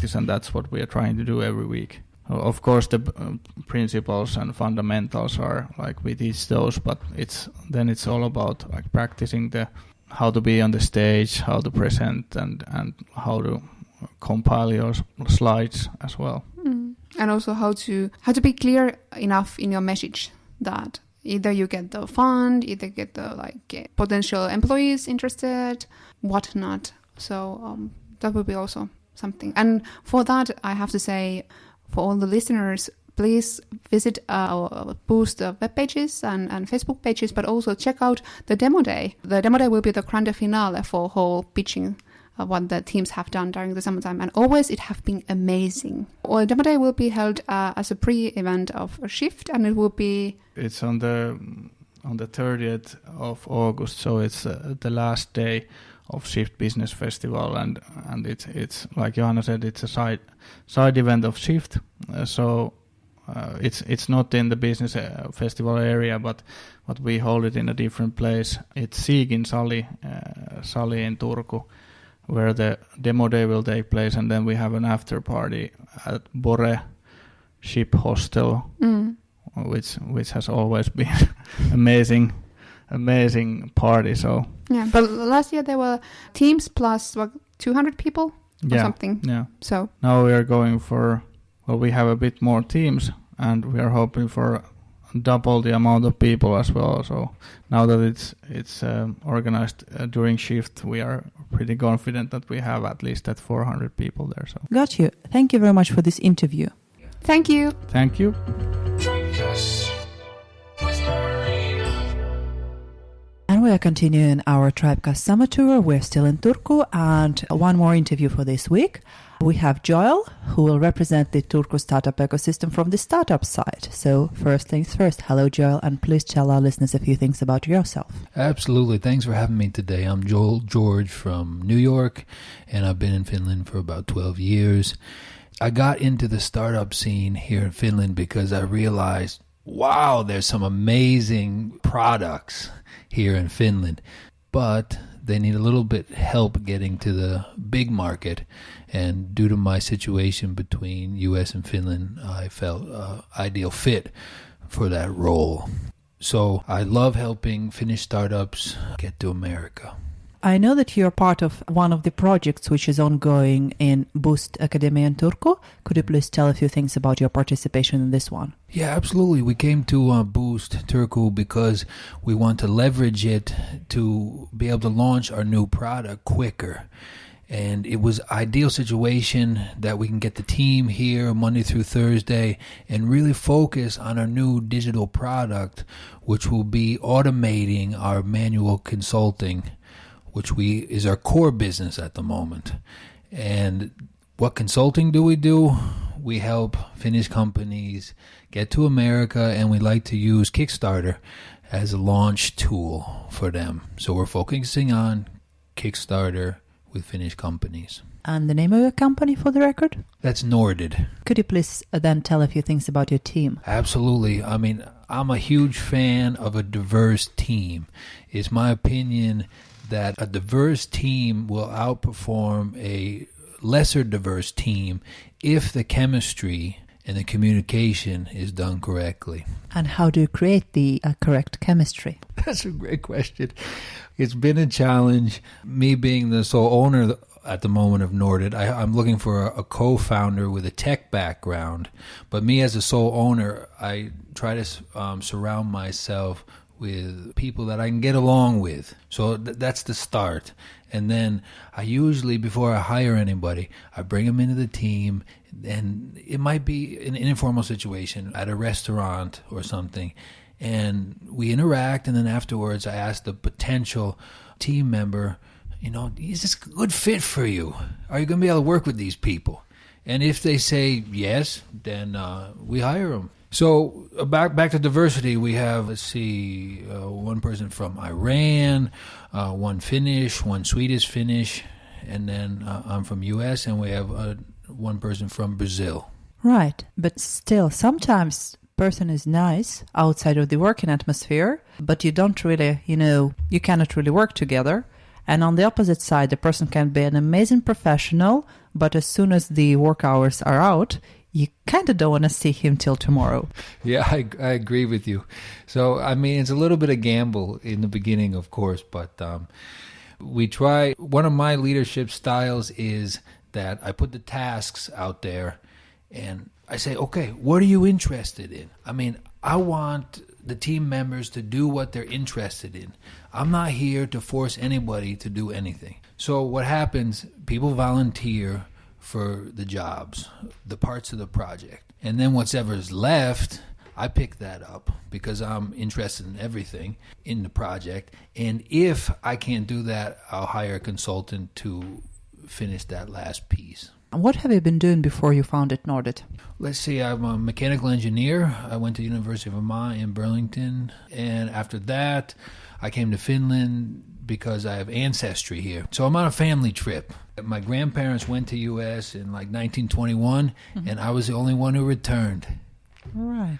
practice, and that's what we are trying to do every week. Of course, the principles and fundamentals are like we teach those, but it's all about like practicing how to be on the stage, how to present, and how to compile your slides as well. And also how to be clear enough in your message that either you get the fund, either get the potential employees interested, whatnot. So that will be also something. And for that, I have to say, for all the listeners, please visit our Boost web pages and Facebook pages, but also check out the demo day. The demo day will be the grande finale for whole pitching what the teams have done during the summertime. And always it have been amazing. Well, demo day will be held as a pre-event of a shift, and it will be... It's on the 30th of August, so it's the last day of Shift Business Festival, and it's like Johanna said, it's a side event of Shift. So it's not in the business festival area, but we hold it in a different place. It's Siigin Sali in Turku, where the demo day will take place, and then we have an after party at Bore Ship Hostel, which has always been amazing party. So yeah, but last year there were teams plus 200 people or something. Yeah. So now we are going for, we have a bit more teams, and we are hoping for double the amount of people as well. So now that it's organized during shift, we are pretty confident that we have at least 400 people there. So got you. Thank you very much for this interview. Thank you. Thank you. And we are continuing our Tribecast summer tour. We're still in Turku, and one more interview for this week. We have Joel, who will represent the Turku startup ecosystem from the startup side. So first things first, hello Joel, and please tell our listeners a few things about yourself. Absolutely. Thanks for having me today. I'm Joel Gorge from New York, and I've been in Finland for about 12 years. I got into the startup scene here in Finland because I realized, wow, there's some amazing products here in Finland, but they need a little bit help getting to the big market. And due to my situation between US and Finland, I felt ideal fit for that role. So I love helping Finnish startups get to America. I know that you're part of one of the projects which is ongoing in Boost Academy in Turku. Could you please tell a few things about your participation in this one? Yeah, absolutely. We came to Boost Turku because we want to leverage it to be able to launch our new product quicker. And it was an ideal situation that we can get the team here Monday through Thursday and really focus on our new digital product, which will be automating our manual consulting, which is our core business at the moment. And what consulting do? We help Finnish companies get to America, and we like to use Kickstarter as a launch tool for them. So we're focusing on Kickstarter with Finnish companies. And the name of your company, for the record? That's Norded. Could you please then tell a few things about your team? Absolutely. I mean, I'm a huge fan of a diverse team. It's my opinion that a diverse team will outperform a lesser diverse team if the chemistry and the communication is done correctly. And how do you create the correct chemistry? That's a great question. It's been a challenge. Me being the sole owner at the moment of Norded, I'm looking for a co-founder with a tech background. But me as a sole owner, I try to surround myself with people that I can get along with. So that's the start. And then I usually, before I hire anybody, I bring them into the team, and it might be an informal situation at a restaurant or something. And we interact, and then afterwards I ask the potential team member, is this a good fit for you? Are you going to be able to work with these people? And if they say yes, then we hire them. So back to diversity, we have, one person from Iran, one Finnish, one Swedish Finnish, and then I'm from US, and we have one person from Brazil. Right, but still, sometimes person is nice outside of the working atmosphere, but you don't really, you cannot really work together. And on the opposite side, the person can be an amazing professional, but as soon as the work hours are out, you kind of don't want to see him till tomorrow. Yeah, I agree with you. So, I mean, it's a little bit of gamble in the beginning, of course, but we try. One of my leadership styles is that I put the tasks out there and I say, okay, what are you interested in? I mean, I want the team members to do what they're interested in. I'm not here to force anybody to do anything. So what happens, people volunteer for the jobs, the parts of the project. And then whatever's left, I pick that up because I'm interested in everything in the project. And if I can't do that, I'll hire a consultant to finish that last piece. What have you been doing before you founded Norded? Let's see, I'm a mechanical engineer. I went to the University of Vermont in Burlington. And after that, I came to Finland because I have ancestry here. So I'm on a family trip. My grandparents went to U.S. in like 1921, and I was the only one who returned. Right.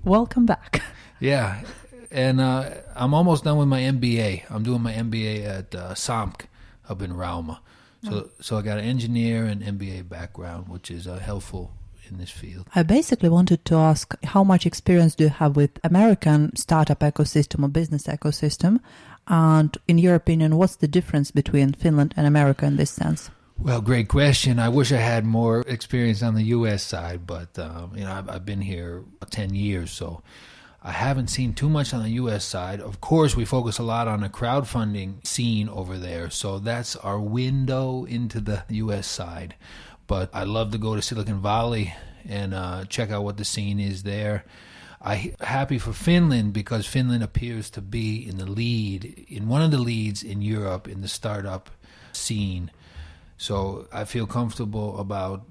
Welcome back. Yeah. And I'm almost done with my MBA. I'm doing my MBA at SAMK up in Rauma. So I got an engineer and MBA background, which is helpful in this field. I basically wanted to ask, how much experience do you have with American startup ecosystem or business ecosystem? And in your opinion, what's the difference between Finland and America in this sense? Well, great question. I wish I had more experience on the U.S. side, but I've been here 10 years, so I haven't seen too much on the U.S. side. Of course, we focus a lot on the crowdfunding scene over there, so that's our window into the U.S. side. But I love to go to Silicon Valley and check out what the scene is there. I'm happy for Finland because Finland appears to be in one of the leads in Europe in the startup scene. So I feel comfortable about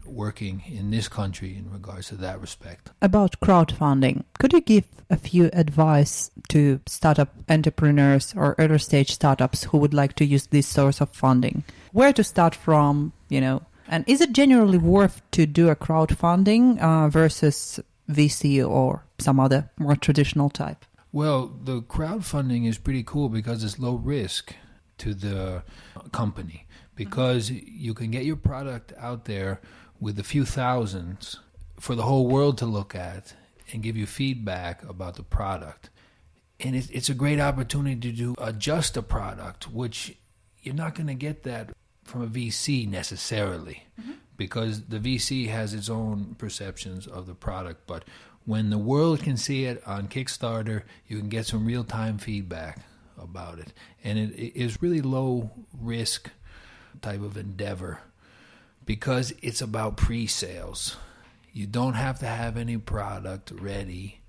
working in this country in regards to that respect. About crowdfunding, could you give a few advice to startup entrepreneurs or early stage startups who would like to use this source of funding? Where to start from, and is it generally worth to do a crowdfunding versus VC or some other more traditional type? Well, the crowdfunding is pretty cool because it's low risk to the company because you can get your product out there with a few thousands for the whole world to look at and give you feedback about the product. And it's a great opportunity to adjust a product, which you're not going to get that from a VC necessarily, because the VC has its own perceptions of the product. But when the world can see it on Kickstarter, you can get some real-time feedback about it. And it is really low-risk type of endeavor because it's about pre-sales. You don't have to have any product ready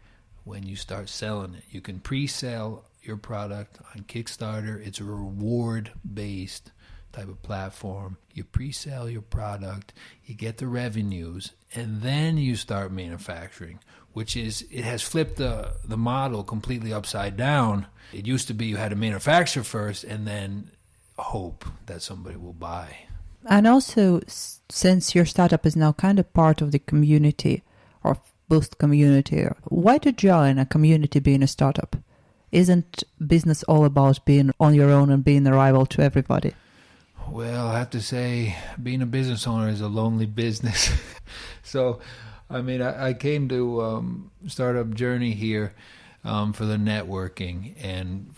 when you start selling it. You can pre-sell your product on Kickstarter. It's a reward-based type of platform. You pre-sell your product, you get the revenues, and then you start manufacturing, it has flipped the model completely upside down. It used to be you had to manufacture first and then hope that somebody will buy. And also, since your startup is now kind of part of the community or Boost community, why to join a community being a startup? Isn't business all about being on your own and being a rival to everybody? Well, I have to say, being a business owner is a lonely business. So, I came to Startup Journey here for the networking and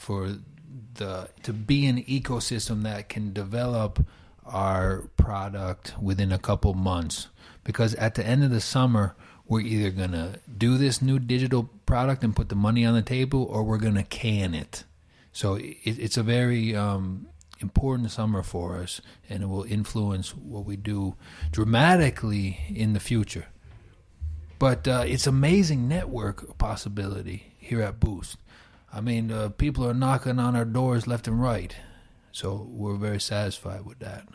to be an ecosystem that can develop our product within a couple months. Because at the end of the summer, we're either going to do this new digital product and put the money on the table, or we're going to can it. So it's a very important summer for us, and it will influence what we do dramatically in the future. But it's amazing network possibility here at Boost. People are knocking on our doors left and right, so we're very satisfied with that.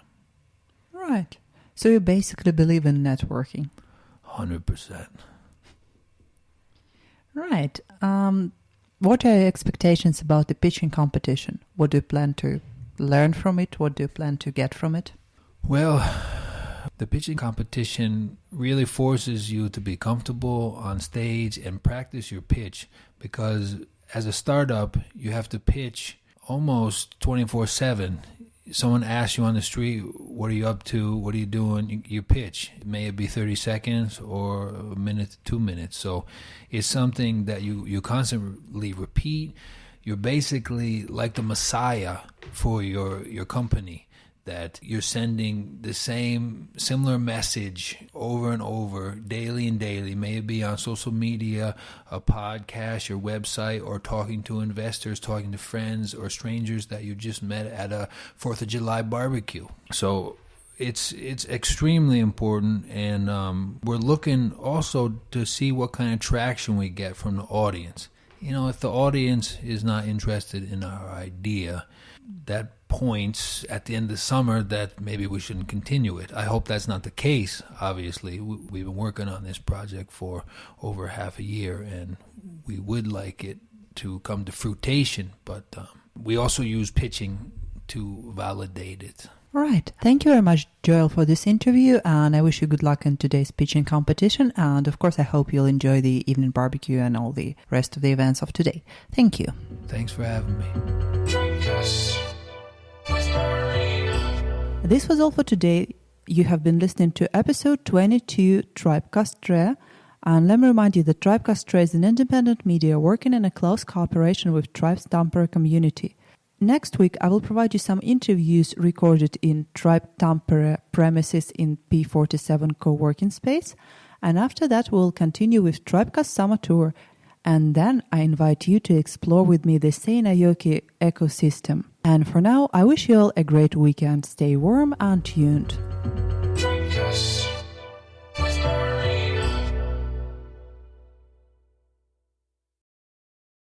Right. So you basically believe in networking. 100%. Right. What are your expectations about the pitching competition? What do you plan to learn from it? What do you plan to get from it? Well, the pitching competition really forces you to be comfortable on stage and practice your pitch, because as a startup, you have to pitch almost 24/7. someone asks you on the street, what are you up to? What are you doing? You pitch. It may be 30 seconds or a minute to 2 minutes. So it's something that you constantly repeat. You're basically like the messiah for your company, that you're sending the similar message over and over, daily and daily. May it be on social media, a podcast, your website, or talking to investors, talking to friends or strangers that you just met at a 4th of July barbecue. So it's extremely important, and we're looking also to see what kind of traction we get from the audience. If the audience is not interested in our idea, that points at the end of the summer that maybe we shouldn't continue it. I hope that's not the case, obviously. We've been working on this project for over half a year, and we would like it to come to fruition, but we also use pitching to validate it. All right. Thank you very much, Joel, for this interview, and I wish you good luck in today's pitching competition. And of course, I hope you'll enjoy the evening barbecue and all the rest of the events of today. Thank you. Thanks for having me. This was all for today. You have been listening to episode 22, Tribecast 3. And let me remind you that Tribecast 3 is an independent media working in a close cooperation with Tribe's Tampere community. Next week, I will provide you some interviews recorded in Tribe Tampere premises in P47 co-working space. And after that, we'll continue with Tribecast Summer Tour. And then I invite you to explore with me the Seinäjoki ecosystem. And for now, I wish you all a great weekend. Stay warm and tuned.